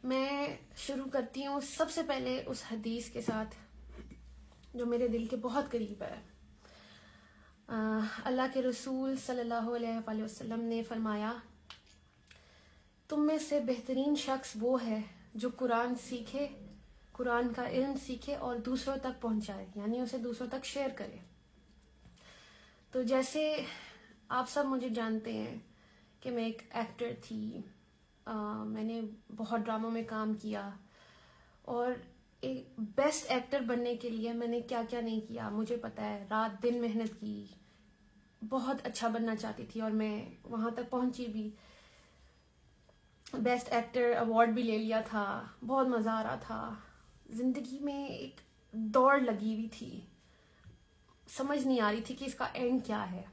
میں شروع کرتی ہوں سب سے پہلے اس حدیث کے ساتھ جو میرے دل کے بہت قریب ہے. اللہ کے رسول صلی اللہ علیہ وآلہ وسلم نے فرمایا، تم میں سے بہترین شخص وہ ہے جو قرآن سیکھے، قرآن کا علم سیکھے اور دوسروں تک پہنچائے، یعنی اسے دوسروں تک شیئر کرے. تو جیسے آپ سب مجھے جانتے ہیں کہ میں ایک ایکٹر تھی، میں نے بہت ڈراموں میں کام کیا، اور ایک بیسٹ ایکٹر بننے کے لیے میں نے کیا کیا نہیں کیا مجھے پتا ہے. رات دن محنت کی، بہت اچھا بننا چاہتی تھی اور میں وہاں تک پہنچی بھی. بیسٹ ایکٹر ایوارڈ بھی لے لیا تھا، بہت مزہ آ رہا تھا. زندگی میں ایک دوڑ لگی ہوئی تھی، سمجھ نہیں آ رہی تھی کہ اس کا اینڈ کیا ہے.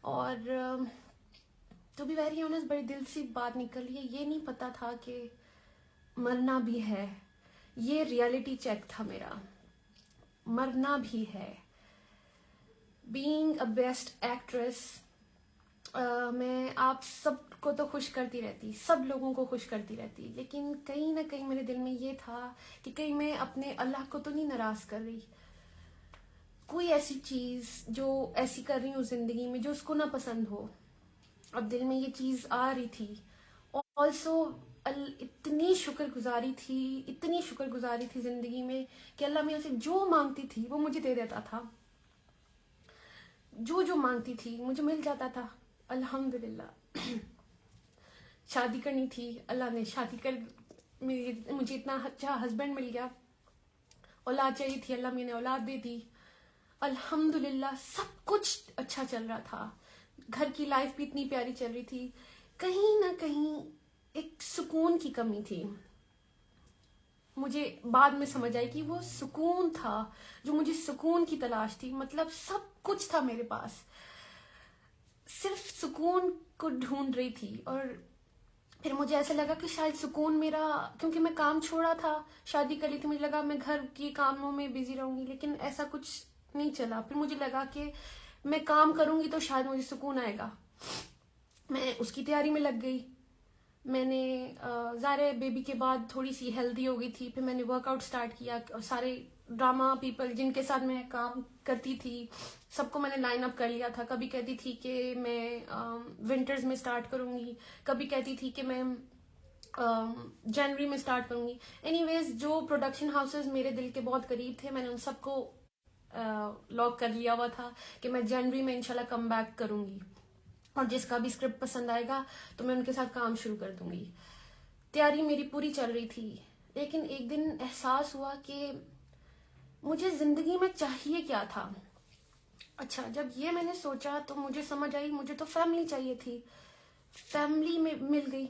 اور ٹو بی ویری آنیسٹ بڑی دل سی بات نکل ہے، یہ نہیں پتا تھا کہ مرنا بھی ہے. یہ ریالٹی چیک تھا میرا، مرنا بھی ہے. بینگ اے بیسٹ ایکٹریس، میں آپ سب کو تو خوش کرتی رہتی، سب لوگوں کو خوش کرتی رہتی، لیکن کہیں نہ کہیں میرے دل میں یہ تھا کہ کہیں میں اپنے اللہ کو تو نہیں ناراض کر رہی. کوئی ایسی چیز جو ایسی کر رہی ہوں زندگی میں جو اس کو نہ پسند ہو. اب دل میں یہ چیز آ رہی تھی. آلسو اتنی شکر گزاری تھی زندگی میں کہ اللہ میاں سے جو مانگتی تھی وہ مجھے دے دیتا تھا، جو مانگتی تھی مجھے مل جاتا تھا. الحمدللہ. شادی کرنی تھی، اللہ نے شادی کر، مجھے اتنا اچھا ہسبینڈ مل گیا. اولاد چاہیے تھی، اللہ میں نے اولاد دے دی. الحمدللہ سب کچھ اچھا چل رہا تھا، گھر کی لائف بھی اتنی پیاری چل رہی تھی. کہیں نہ کہیں ایک سکون کی کمی تھی. مجھے بعد میں سمجھ آئی کہ وہ سکون تھا جو مجھے سکون کی تلاش تھی. مطلب سب کچھ تھا میرے پاس، صرف سکون کو ڈھونڈ رہی تھی. اور پھر مجھے ایسا لگا کہ شاید سکون میرا، کیونکہ میں کام چھوڑا تھا، شادی کر لی تھی، مجھے لگا میں گھر کی کاموں میں بزی رہوں گی، لیکن ایسا کچھ نہیں چلا. پھر مجھے لگا کہ میں کام کروں گی تو شاید مجھے سکون آئے گا. میں اس کی تیاری میں لگ گئی. میں نے ظاہر بیبی کے بعد تھوڑی سی ہیلدی ہو گئی تھی، پھر میں نے ورک آؤٹ سٹارٹ کیا. سارے ڈرامہ پیپل جن کے ساتھ میں کام کرتی تھی سب کو میں نے لائن اپ کر لیا تھا. کبھی کہتی تھی کہ میں ونٹرز میں سٹارٹ کروں گی، کبھی کہتی تھی کہ میں جنوری میں سٹارٹ کروں گی. اینی ویز جو پروڈکشن ہاؤسز میرے دل کے بہت قریب تھے میں نے ان سب کو لاک کر لیا ہوا تھا کہ میں جنوری میں انشاءاللہ کم بیک کروں گی، اور جس کا بھی اسکرپٹ پسند آئے گا تو میں ان کے ساتھ کام شروع کر دوں گی. تیاری میری پوری چل رہی تھی. لیکن ایک دن احساس ہوا کہ مجھے زندگی میں چاہیے کیا تھا. اچھا، جب یہ میں نے سوچا تو مجھے سمجھ آئی مجھے تو فیملی چاہیے تھی. فیملی میں مل گئی.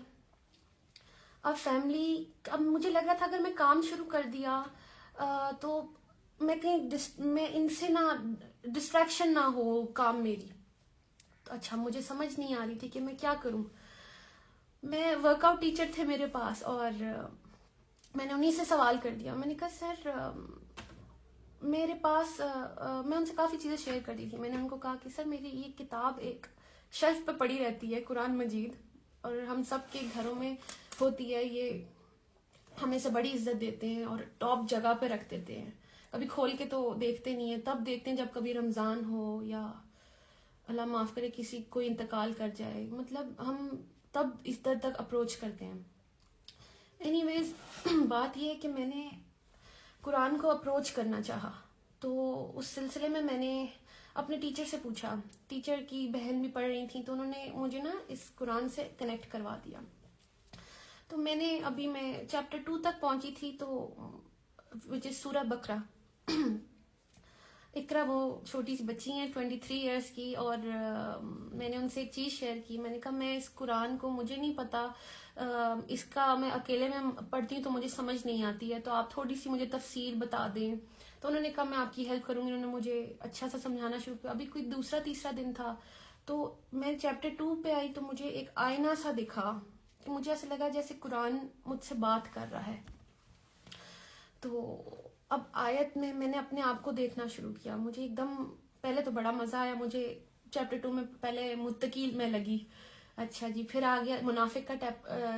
اب فیملی، اب مجھے لگ رہا تھا اگر میں کام شروع کر دیا تو میں کہیں میں ان سے نہ ڈسٹریکشن نہ ہو کام میری. تو اچھا، مجھے سمجھ نہیں آ رہی تھی کہ میں کیا کروں. میں ورک آؤٹ ٹیچر تھے میرے پاس، اور میں نے انہیں سے سوال کر دیا. میں نے کہا سر میرے پاس، میں ان سے کافی چیزیں شیئر کر دی تھی. میں نے ان کو کہا کہ سر میری یہ کتاب ایک شیلف پہ پڑی رہتی ہے، قرآن مجید، اور ہم سب کے گھروں میں ہوتی ہے، یہ ہمیں سے بڑی عزت دیتے ہیں اور ٹاپ جگہ پہ رکھ دیتے ہیں. کبھی کھول کے تو دیکھتے نہیں ہیں، تب دیکھتے ہیں جب کبھی رمضان ہو یا اللہ معاف کرے کسی کوئی انتقال کر جائے. مطلب ہم تب اس در تک اپروچ کرتے ہیں. اینی ویز بات یہ ہے کہ میں نے قرآن کو اپروچ کرنا چاہا. تو اس سلسلے میں نے اپنے ٹیچر سے پوچھا. ٹیچر کی بہن بھی پڑھ رہی تھیں تو انہوں نے مجھے نا اس قرآن سے کنیکٹ کروا دیا. تو میں نے ابھی میں چیپٹر 2 تک پہنچی تھی، تو وچ از سورہ بقرہ. اقرا وہ چھوٹی سی بچی ہیں 23 ایئرس کی، اور میں نے ان سے ایک چیز شیئر کی. میں نے کہا میں اس قرآن کو، مجھے نہیں پتا، اس کا میں اکیلے میں پڑھتی ہوں تو مجھے سمجھ نہیں آتی ہے، تو آپ تھوڑی سی مجھے تفسیر بتا دیں. تو انہوں نے کہا میں آپ کی ہیلپ کروں گی. انہوں نے مجھے اچھا سا سمجھانا شروع کیا. ابھی کوئی دوسرا تیسرا دن تھا تو میں چیپٹر 2 پہ آئی تو مجھے ایک آئینہ سا دکھا کہ مجھے ایسا لگا جیسے قرآن مجھ سے بات کر رہا ہے. تو اب آیت میں نے اپنے آپ کو دیکھنا شروع کیا. مجھے ایک دم پہلے تو بڑا مزہ آیا. مجھے چیپٹر 2 میں پہلے متقی میں لگی، اچھا جی، پھر آ گیا منافق کا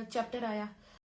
چیپٹر آیا.